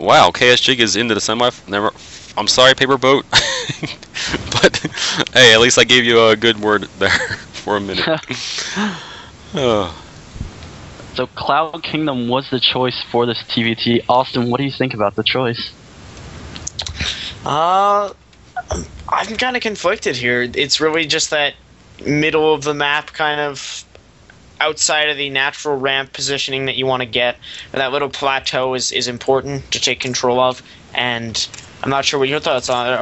Wow, KSG is into the semi. Never. I'm sorry, Paper Boat. But hey, at least I gave you a good word there for a minute. So Cloud Kingdom was the choice for this TVT. Austin, what do you think about the choice? I'm kind of conflicted here. It's really just that middle of the map, kind of outside of the natural ramp positioning that you want to get. That little plateau is important to take control of, and I'm not sure what your thoughts on it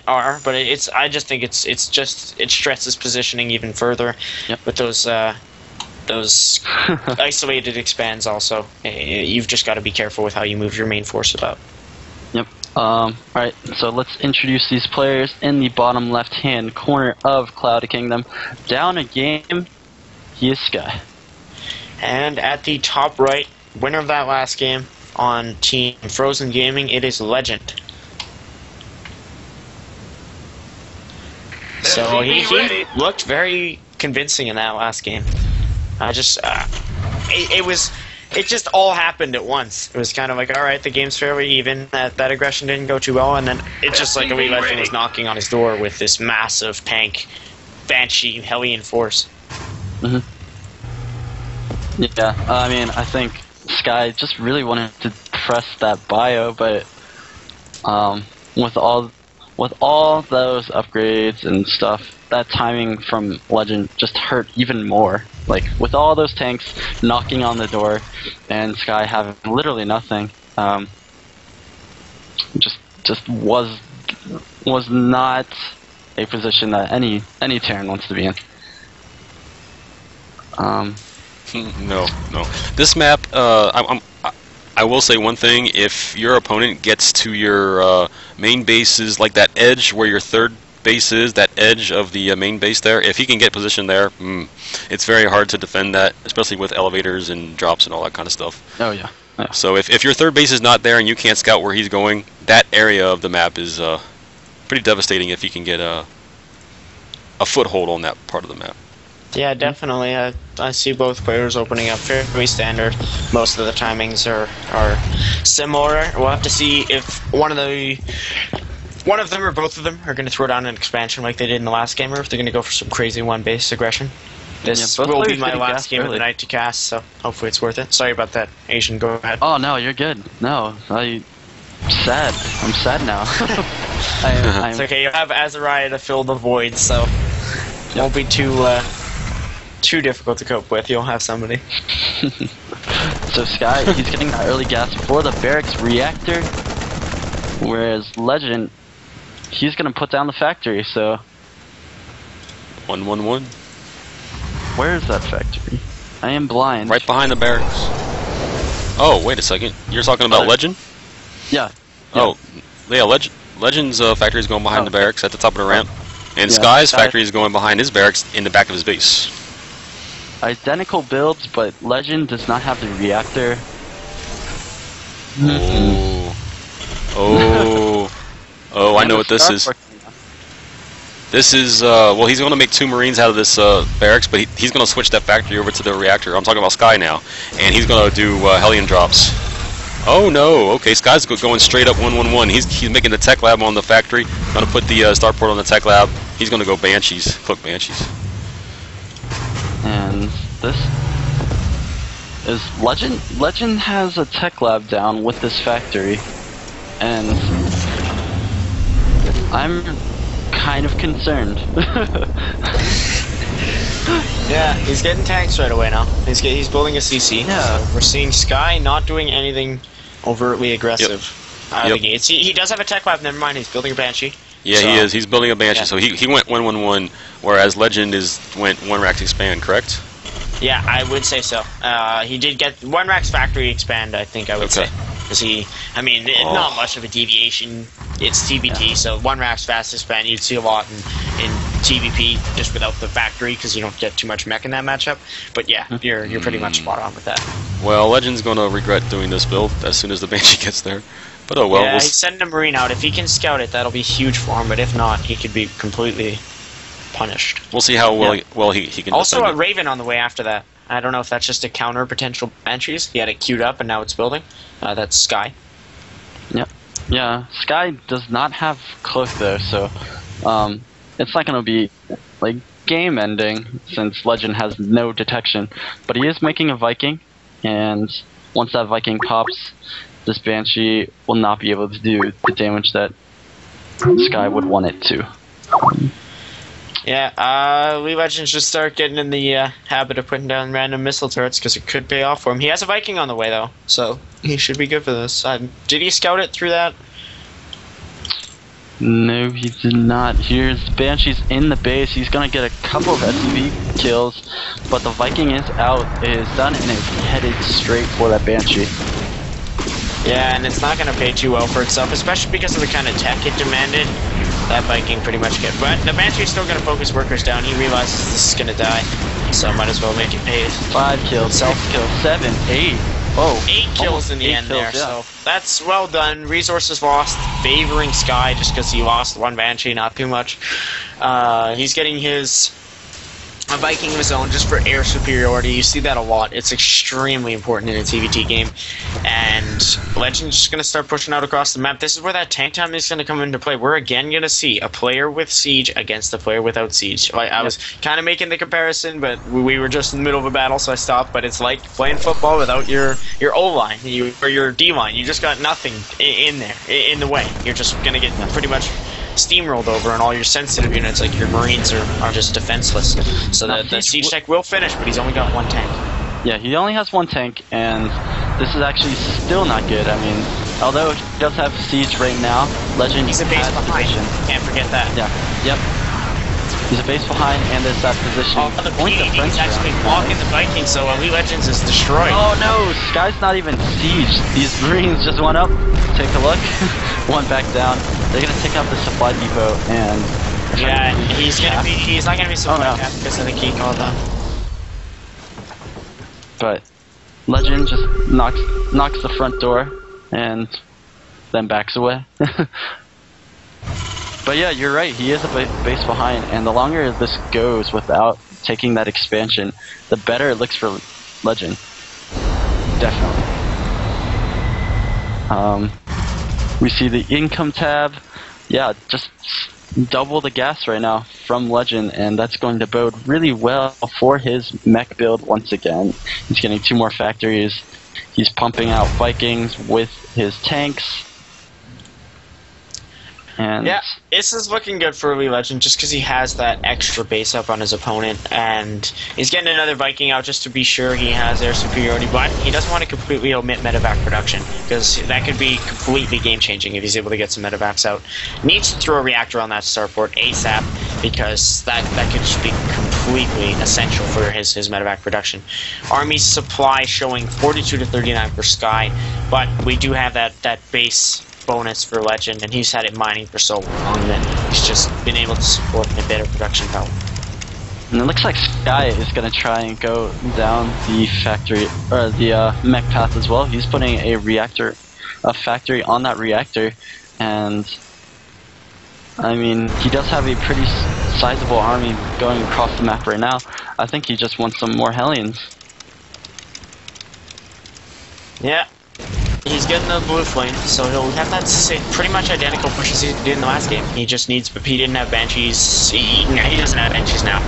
are, but I just think it stresses positioning even further. Yep. With those isolated expands. Also, you've just got to be careful with how you move your main force about. Yep. Alright, so let's introduce these players in the bottom left-hand corner of Cloud Kingdom. Down a game, he is Sky. And at the top right, winner of that last game on Team Frozen Gaming, it is Legend. So he looked very convincing in that last game. It just all happened at once. It was kind of like, all right, the game's fairly even. That aggression didn't go too well, and then it's just like Elite Legend was knocking on his door with this massive tank, Banshee, Hellion force. Mm-hmm. Yeah, I mean, I think Sky just really wanted to press that bio, but with all those upgrades and stuff, that timing from Legend just hurt even more. Like, with all those tanks knocking on the door and Sky having literally nothing, just was not a position that any Terran wants to be in. No. This map, I will say one thing: if your opponent gets to your main bases, like that edge where your third base is, that edge of the main base there, if he can get positioned there, it's very hard to defend that, especially with elevators and drops and all that kind of stuff. Oh yeah. So if your third base is not there and you can't scout where he's going, that area of the map is pretty devastating if you can get a foothold on that part of the map. Yeah, definitely. I see both players opening up fairly standard. Most of the timings are similar. We'll have to see if one of them or both of them are going to throw down an expansion like they did in the last game, or if they're going to go for some crazy one-base aggression. This will be my last game of the night to cast, so hopefully it's worth it. Sorry about that, Asian. Go ahead. Oh no, you're good. No, I'm sad now. It's okay. You have Azariah to fill the void, so it won't be too difficult to cope with. You'll have somebody. So Sky, he's getting that early gas for the barracks reactor, whereas Legend, he's gonna put down the factory. So 1-1-1. Where is that factory? I am blind. Right behind the barracks. Oh, wait a second. You're talking about Legend? Yeah. Oh, yeah. Legend's factory is going behind the barracks at the top of the ramp, and Sky's factory is going behind his barracks in the back of his base. Identical builds, but Legend does not have the reactor. Oh, I know what this is. This is, well, he's going to make 2 Marines out of this barracks, but he's going to switch that factory over to the reactor. I'm talking about Sky now, and he's going to do Hellion drops. Oh no, okay, Sky's going straight up 1-1-1. He's making the tech lab on the factory, going to put the starport on the tech lab. He's going to go Banshees, cook Banshees. And this is Legend. Legend has a tech lab down with this factory, and I'm kind of concerned. Yeah, he's getting tanks right away now. He's building a CC. Yeah. So we're seeing Sky not doing anything overtly aggressive out of the gates. He does have a tech lab. Never mind. He's building a Banshee. Yeah, so, he is. He's building a Banshee. Yeah. So he went 1-1-1, whereas Legend went 1 Rax expand. Correct? Yeah, I would say so. He did get 1 Rax factory expand. I think I would say. Because not much of a deviation. It's TBT, so 1 Rax fast expand, you'd see a lot in TVP just without the factory, because you don't get too much mech in that matchup. But yeah, you're pretty much spot on with that. Well, Legend's going to regret doing this build as soon as the Banshee gets there. But oh well. Yeah, he's sending a Marine out. If he can scout it, that'll be huge for him. But if not, he could be completely punished. We'll see how well he can. Also, a Raven on the way after that. I don't know if that's just to counter potential Banshees. He had it queued up, and now it's building. That's Sky. Yeah, Sky does not have Cloak though, so it's not going to be like game ending since Legend has no detection. But he is making a Viking, and once that Viking pops, this Banshee will not be able to do the damage that Sky would want it to. Yeah, Lee Legend should start getting in the habit of putting down random missile turrets because it could pay off for him. He has a Viking on the way though, so he should be good for this. Did he scout it through that? No, he did not. Here's Banshee's in the base. He's gonna get a couple of SCV kills, but the Viking is out, is done, and is headed straight for that Banshee. Yeah, and it's not gonna pay too well for itself, especially because of the kind of tech it demanded. That Viking pretty much get, but the Banshee's still gonna focus workers down. He realizes this is gonna die, so might as well make it pay. 5 kills, self-kill, 7, 8. Oh, 8 kills in the end kills, there, yeah. so that's well done. Resources lost, favoring Sky just because he lost one Banshee, not too much. He's getting a Viking of his own just for air superiority. You see that a lot. It's extremely important in a TVT game. And Legend's just going to start pushing out across the map. This is where that tank time is going to come into play. We're again going to see a player with Siege against a player without Siege. I was kind of making the comparison, but we were just in the middle of a battle, so I stopped. But it's like playing football without your O-line or your D-line. You just got nothing in there, in the way. You're just going to get pretty much steamrolled over, and all your sensitive units, like your Marines, are just defenseless. So the Siege tech will finish, but he's only got one tank. Yeah, he only has one tank, and this is actually still not good. I mean, although he does have Siege right now, Legend he's a base behind. Position. Can't forget that. Yeah, yep. He's a base behind, and there's that position. Oh, the PD's actually blocking the Vikings, so Elite Legends is destroyed. Oh no, Sky's not even Siege. These Marines just went up. Take a look. One back down. They're gonna take out the supply depot, and yeah, he's not gonna be supply capped because of the key call though. But Legend just knocks the front door and then backs away. But yeah, you're right, he is a base behind, and the longer this goes without taking that expansion, the better it looks for Legend. Definitely. We see the income tab. Yeah, just double the gas right now from Legend, and that's going to bode really well for his mech build once again. He's getting 2 more factories. He's pumping out Vikings with his tanks. And yeah, this is looking good for Elite Legend just because he has that extra base up on his opponent, and he's getting another Viking out just to be sure he has air superiority, but he doesn't want to completely omit medevac production because that could be completely game-changing if he's able to get some medevacs out. Needs to throw a reactor on that starport ASAP because that could just be completely essential for his medevac production. Army supply showing 42 to 39 for Sky, but we do have that base bonus for Legend, and he's had it mining for so long that he's just been able to support a better production power. And it looks like Sky is going to try and go down the factory, or the mech path as well. He's putting a factory on that reactor, and I mean, he does have a pretty sizable army going across the map right now. I think he just wants some more Hellions. Yeah. He's getting the blue flame, so he'll have that pretty much identical push as he did in the last game. He just needs, but he didn't have Banshees. He doesn't have Banshees now.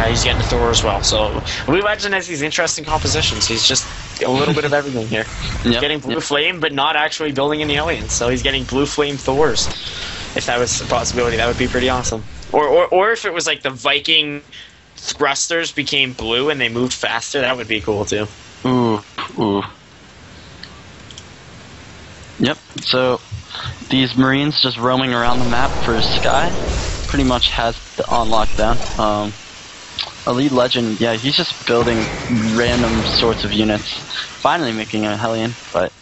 He's getting the Thor as well. So Elite Legend has these interesting compositions. He's just a little bit of everything here. He's getting blue flame, but not actually building any aliens. So he's getting blue flame Thors. If that was a possibility, that would be pretty awesome. Or if it was like the Viking thrusters became blue and they moved faster, that would be cool too. Ooh. Yep, so these Marines just roaming around the map for Sky pretty much has it on lockdown. Elite Legend, yeah, he's just building random sorts of units, finally making a Hellion, but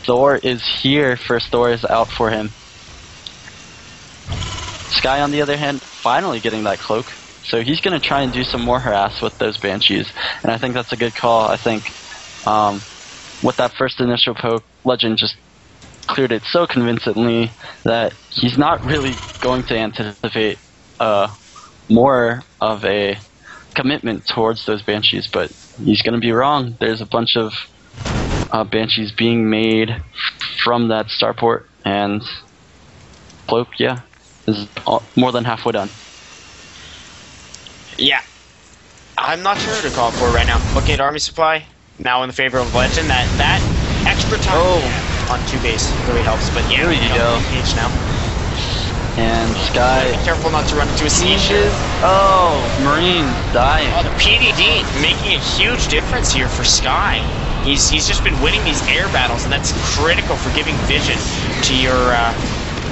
Thor is here. First Thor is out for him. Sky, on the other hand, finally getting that cloak, so he's going to try and do some more harass with those Banshees, and I think that's a good call. I think with that first initial poke, Legend just cleared it so convincingly that he's not really going to anticipate more of a commitment towards those Banshees, but he's going to be wrong. There's a bunch of Banshees being made from that starport, and Cloak, yeah, is more than halfway done. Yeah. I'm not sure who to call for right now. Looking at army supply, now in the favor of Legend. That extra time on 2 base really helps. But yeah, there we go. Engage now. And Sky. Be careful not to run into a siege. Oh, Marine dying. Oh, the PDD making a huge difference here for Sky. He's just been winning these air battles, and that's critical for giving vision to your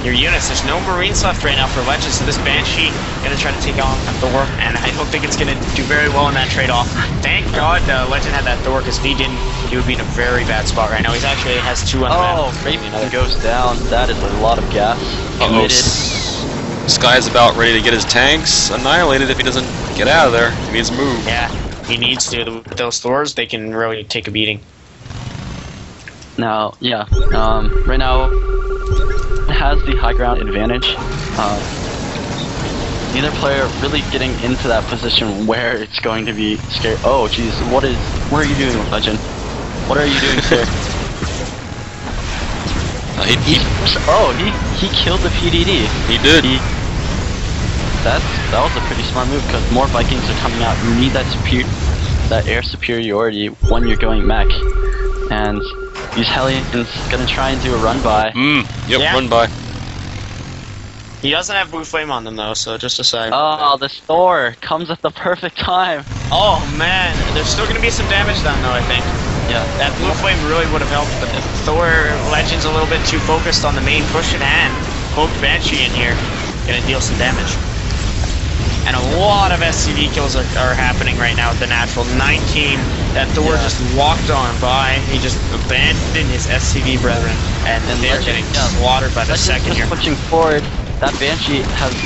units. There's no Marines left right now for Legend, so this Banshee gonna try to take on Thor, and I don't think it's gonna do very well in that trade-off. Thank God Legend had that Thor, because if he didn't, he would be in a very bad spot right now. He's actually has 2 on the map. Oh, Raven goes down. That is a lot of gas. Sky is about ready to get his tanks annihilated if he doesn't get out of there. He needs to move. Yeah, he needs to. With those Thors, they can really take a beating. Now, yeah, right now has the high ground advantage. Neither player really getting into that position where it's going to be scary. Oh, jeez, what are you doing, Legend? What are you doing, sir? He killed the PDD. He did. That was a pretty smart move, because more Vikings are coming out. You need that air superiority when you're going mech. And these Hellions gonna try and do a run by. Yep, yeah. Run by. He doesn't have blue flame on them though, so just aside. Oh, the Thor comes at the perfect time. Oh man, there's still gonna be some damage done though, I think. Yeah, that blue flame really would have helped, but the Thor Legend's a little bit too focused on the main push at hand. Poke Banshee in here, gonna deal some damage. And a lot of SCV kills are happening right now at the natural. 19, that Thor just walked on by. He just abandoned his SCV brethren, and they're getting slaughtered by the second here. Pushing forward, that Banshee has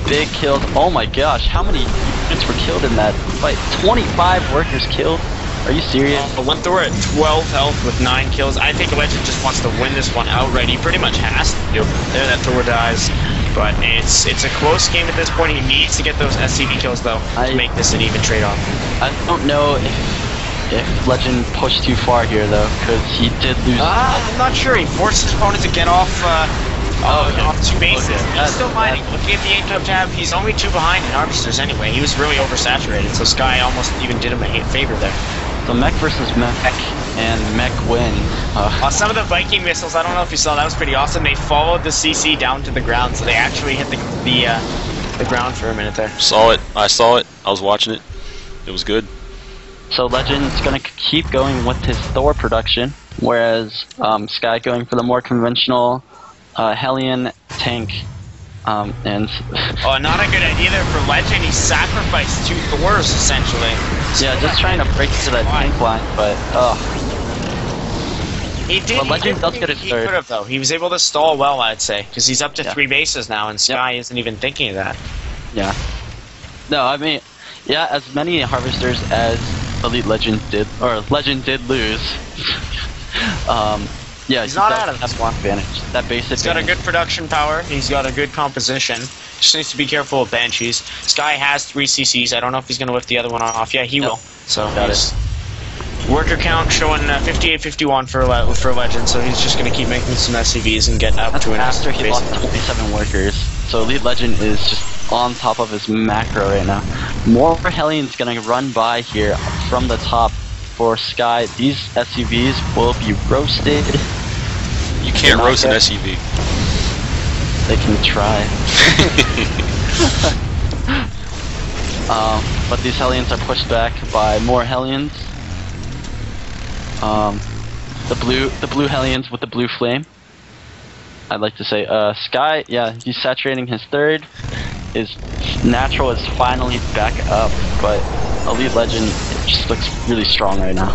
big kills. Oh my gosh, how many units were killed in that fight? 25 workers killed? Are you serious? One Thor at 12 health with 9 kills. I think Legend just wants to win this one outright. He pretty much has to do. There, that Thor dies. But it's a close game at this point. He needs to get those SCV kills, though, to make this an even trade-off. I don't know if Legend pushed too far here, though, because he did lose. I'm not sure. He forced his opponent to get off 2 bases. He's still mining. Looking at the income tab, he's only 2 behind in Harvesters anyway. He was really oversaturated, so Sky almost even did him a favor there. So mech versus mech, and mech win. Some of the Viking missiles, I don't know if you saw, that was pretty awesome. They followed the CC down to the ground, so they actually hit the ground for a minute there. Saw it. I saw it. I was watching it. It was good. So Legend's going to keep going with his Thor production, whereas Sky going for the more conventional Hellion tank. Not a good idea there for Legend. He sacrificed 2 Thors, essentially. Yeah, just trying to break into that tank line, but he did. But Legend does get his third. He could have, though. He was able to stall well, I'd say, because he's up to 3 bases now, and Sky isn't even thinking of that. Yeah. No, I mean, yeah, as many Harvesters as Elite Legend did, or Legend did lose. Yeah, he's not out of this one. Advantage. That base advantage. He's got a good production power. He's got a good composition. Just needs to be careful with Banshees. Sky has 3 CCs. I don't know if he's going to whip the other one off. Yeah, he will. So got it. Worker count showing 58-51 for Legend. So he's just going to keep making some SCVs and get up to an after he lost 27 workers. So Elite Legend is just on top of his macro right now. More Hellions going to run by here from the top for Sky. These SCVs will be roasted. You can't roast an SUV. They can try. But these Hellions are pushed back by more Hellions. The blue Hellions with the blue flame. I'd like to say, Sky, yeah, he's saturating his third. His natural is finally back up, but Elite Legend just looks really strong right now.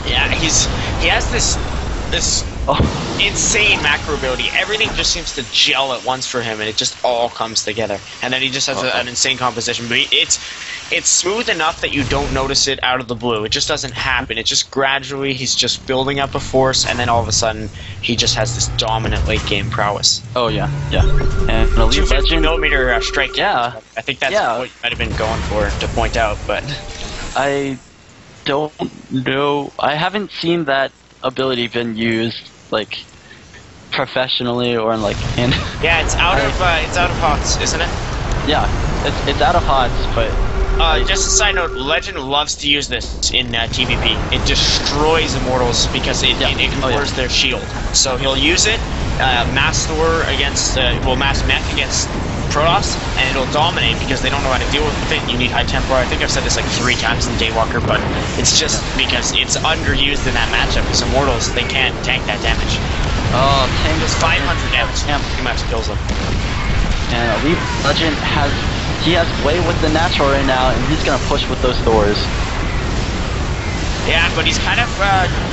Yeah, he has this insane macro ability. Everything just seems to gel at once for him, and it just all comes together. And then he just has an insane composition. But it's smooth enough that you don't notice it out of the blue. It just doesn't happen. It just gradually, he's just building up a force, and then all of a sudden, he just has this dominant late game prowess. Oh yeah, yeah. And Elite 250mm strike. Yeah, I think that's what you might have been going for to point out, but don't know. I haven't seen that ability been used like professionally or like in. Yeah, it's out of HOTS, isn't it? Yeah, it's out of HOTS, but. Just a side note, Legend loves to use this in TVP. It destroys Immortals because it ignores their shield. So he'll use it, mass Thor against, mass Mech against Protoss, and it'll dominate because they don't know how to deal with it. You need high tempo. I think I've said this like 3 times in DayWalker, but it's just because it's underused in that matchup. Because Immortals, they can't tank that damage. Oh, tank does 500 damage. Pretty much kills them. And Legend has way with the natural right now, and he's gonna push with those Thors. Yeah, but he's kind of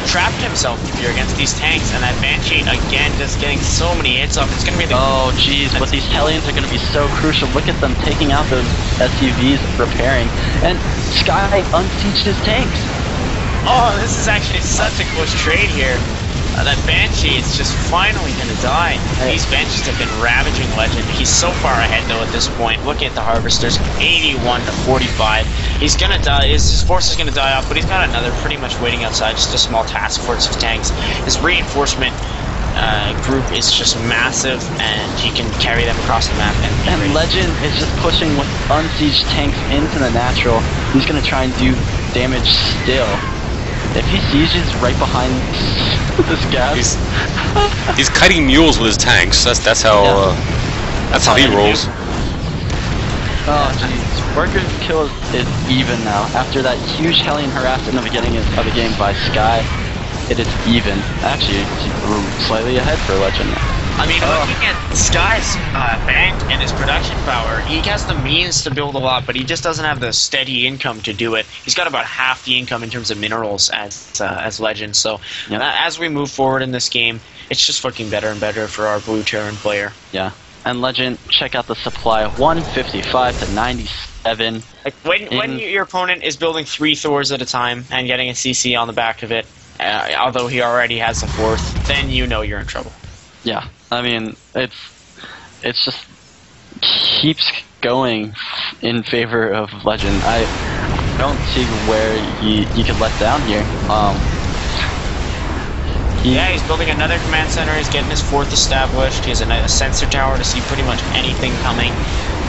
trapped himself here against these tanks, and that Banshee again just getting so many hits off. It's gonna be the jeez, but these Hellions are gonna be so crucial. Look at them taking out those SUVs, repairing, and Sky unsieged his tanks. Oh, this is actually such a close trade here. That Banshee is just finally gonna die. These Banshees have been ravaging Legend. He's so far ahead though at this point. Looking at the Harvesters, 81 to 45. He's gonna die. His force is gonna die off, but he's got another pretty much waiting outside, just a small task force of tanks. His reinforcement group is just massive, and he can carry them across the map. And Legend is just pushing with unsieged tanks into the natural. He's gonna try and do damage still. If he sieges right behind this gas, he's kiting mules with his tanks. That's how he rolls. Oh jeez, Worker kill is even now. After that huge Hellion harass in the beginning of the game by Sky, it is even. Actually, slightly ahead for Legend. I mean, looking at Sky's bank and his production power, he has the means to build a lot, but he just doesn't have the steady income to do it. He's got about half the income in terms of minerals as Legend. So as we move forward in this game, it's just looking better and better for our Blue Terran player. Yeah, and Legend, check out the supply: 155 to 97. Like when your opponent is building 3 Thors at a time and getting a CC on the back of it, although he already has a 4th, then you know you're in trouble. Yeah, I mean, it's just keeps going in favor of Legend. I don't see where you could let down here. Yeah, he's building another command center. He's getting his 4th established. He has a sensor tower to see pretty much anything coming,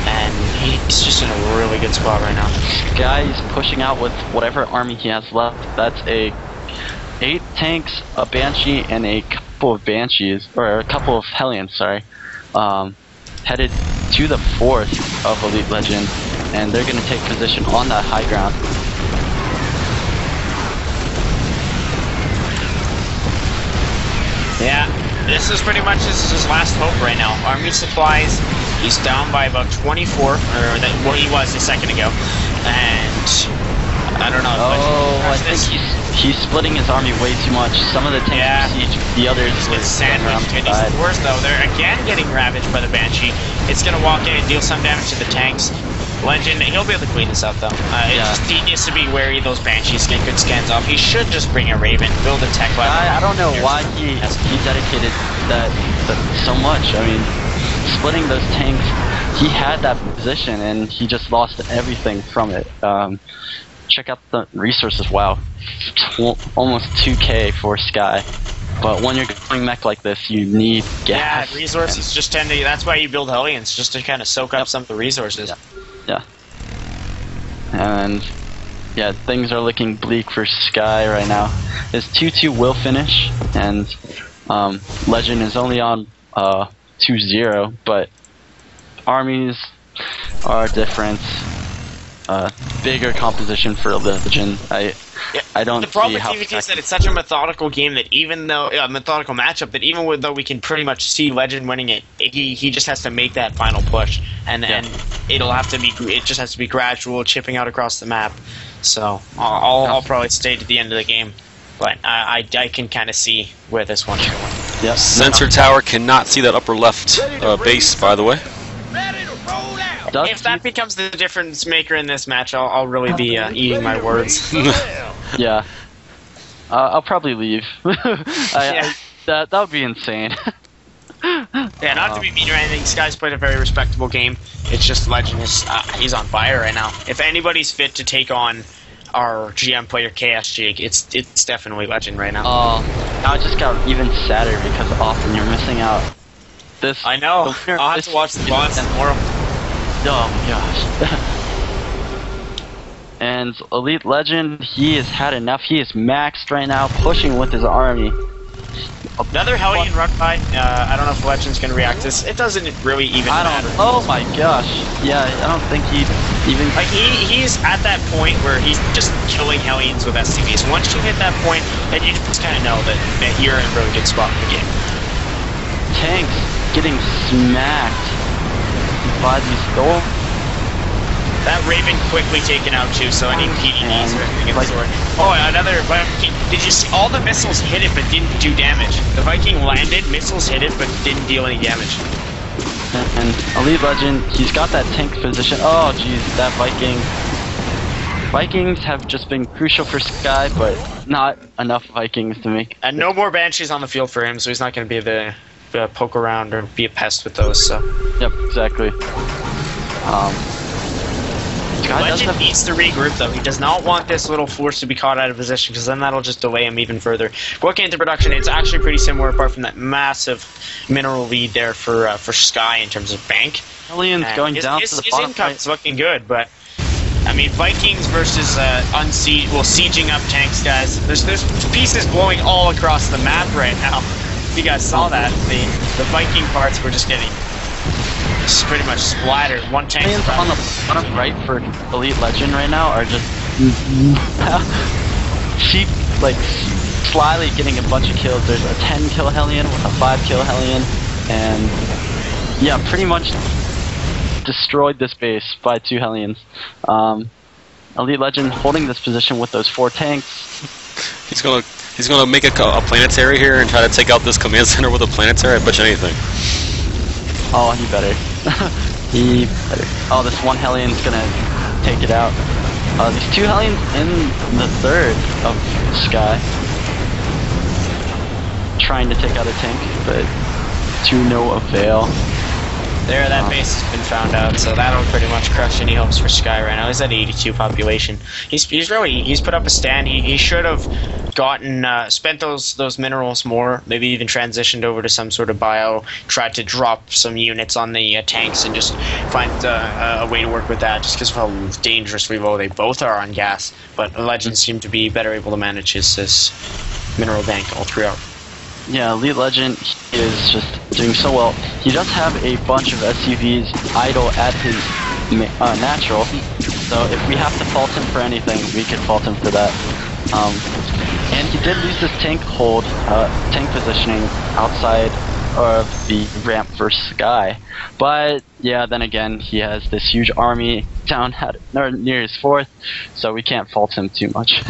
and he's just in a really good spot right now. Guy's pushing out with whatever army he has left. That's 8 tanks, a Banshee, and a couple of Banshees, or a couple of Hellions, sorry, headed to the 4th of Elite Legend, and they're going to take position on that high ground. Yeah, this is pretty much his last hope right now. Army supplies, he's down by about 24, or what he was a second ago, and I don't know. I think he's splitting his army way too much. Some of the tanks besiege, the others get sandwiched. And these Thors, though, they're again getting ravaged by the Banshee. It's going to walk in and deal some damage to the tanks. Legend, he'll be able to clean this up, though. He needs to be wary of those Banshees, get good scans off. He should just bring a Raven, build a tech lab. I don't know why he dedicated that so much. I mean, splitting those tanks, he had that position, and he just lost everything from it. Check out the resources. Wow, almost 2K for Sky. But when you're going mech like this, you need gas. Yeah, resources just tend to. That's why you build Hellions, just to kind of soak up some of the resources. Yeah. And yeah, things are looking bleak for Sky right now. His 2-2 will finish, and Legend is only on 2-0, but armies are different. Bigger composition for Legend. I don't. The problem see with TVT is that it's such a methodical game that even though methodical matchup that even though we can pretty much see Legend winning it, he just has to make that final push, and it'll have to be. It just has to be gradual, chipping out across the map. So I'll probably stay to the end of the game, but I can kind of see where this one should win. Yep. Sensor tower cannot see that upper left base, by the way. If that becomes the difference maker in this match, I'll really be eating my words. Yeah. I'll probably leave. That would be insane. Yeah, not to be mean or anything, Sky's played a very respectable game. It's just Legend is he's on fire right now. If anybody's fit to take on our GM player KSG. It's definitely Legend right now. Now it just got even sadder because often you're missing out. This I know. I'll have to watch the bonds tomorrow. Oh my gosh. And Elite Legend, he has had enough. He is maxed right now, pushing with his army. Another Hellion run by. I don't know if Legend's gonna react to this. It doesn't really even matter. Oh my gosh. Yeah, I don't think he'd even. Like he's at that point where he's just killing Hellions with SCVs. Once you hit that point, then you just kind of know that you're in a really good spot in the game. Tanks getting smacked by these gold. That Raven quickly taken out too, so any PDDs or anything of the sort. Oh, another Viking. Did you see all the missiles hit it but didn't do damage? The Viking landed, missiles hit it but didn't deal any damage. And Elite Legend, he's got that tank position. Oh jeez, that Viking. Vikings have just been crucial for Sky, but not enough Vikings to make. And no more Banshees on the field for him, so he's not going to be able to poke around or be a pest with those. So. Yep, exactly. Legend needs to regroup though. He does not want this little force to be caught out of position because then that'll just delay him even further. Looking into production, it's actually pretty similar apart from that massive mineral lead there for Sky in terms of bank. Hellions going down to the bottom. His income's looking good, but I mean Vikings versus sieging up tanks, guys. There's pieces blowing all across the map right now. If you guys saw that, the Viking parts were just getting pretty much splattered. One tank on the bottom right for Elite Legend right now are just sheep like slyly getting a bunch of kills. There's a 10 kill Hellion with a 5 kill Hellion, and yeah, pretty much destroyed this base by 2 Hellions. Elite Legend holding this position with those 4 tanks. He's gonna make a planetary here and try to take out this command center with a planetary. I bet you anything. Oh, he better. He better. Oh, this 1 Hellion's gonna take it out. These 2 Hellions in the third of Sky. Trying to take out a tank, but to no avail. There, that base has been found out, so that'll pretty much crush any hopes for Sky right now. He's at 82 population. He's put up a stand. He should have gotten spent those minerals more. Maybe even transitioned over to some sort of bio. Tried to drop some units on the tanks and just find a way to work with that. Just because of how dangerously low they both are on gas. But Legends seem to be better able to manage his mineral bank all throughout. Yeah, Elite Legend is just doing so well. He does have a bunch of SCVs idle at his natural, so if we have to fault him for anything, we can fault him for that. And he did lose this tank hold, tank positioning outside of the ramp for Sky. But yeah, then again, he has this huge army down near his 4th, so we can't fault him too much.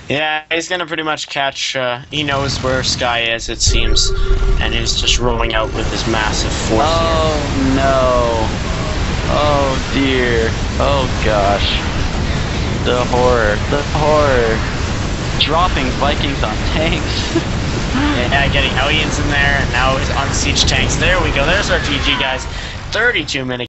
Yeah, he's gonna pretty much catch, he knows where Sky is, it seems, and he's just rolling out with his massive force here. No. Oh dear. Oh gosh. The horror. Dropping Vikings on tanks. Yeah, getting Hellions in there, and now he's on siege tanks. There we go, there's our GG, guys. 32 minutes.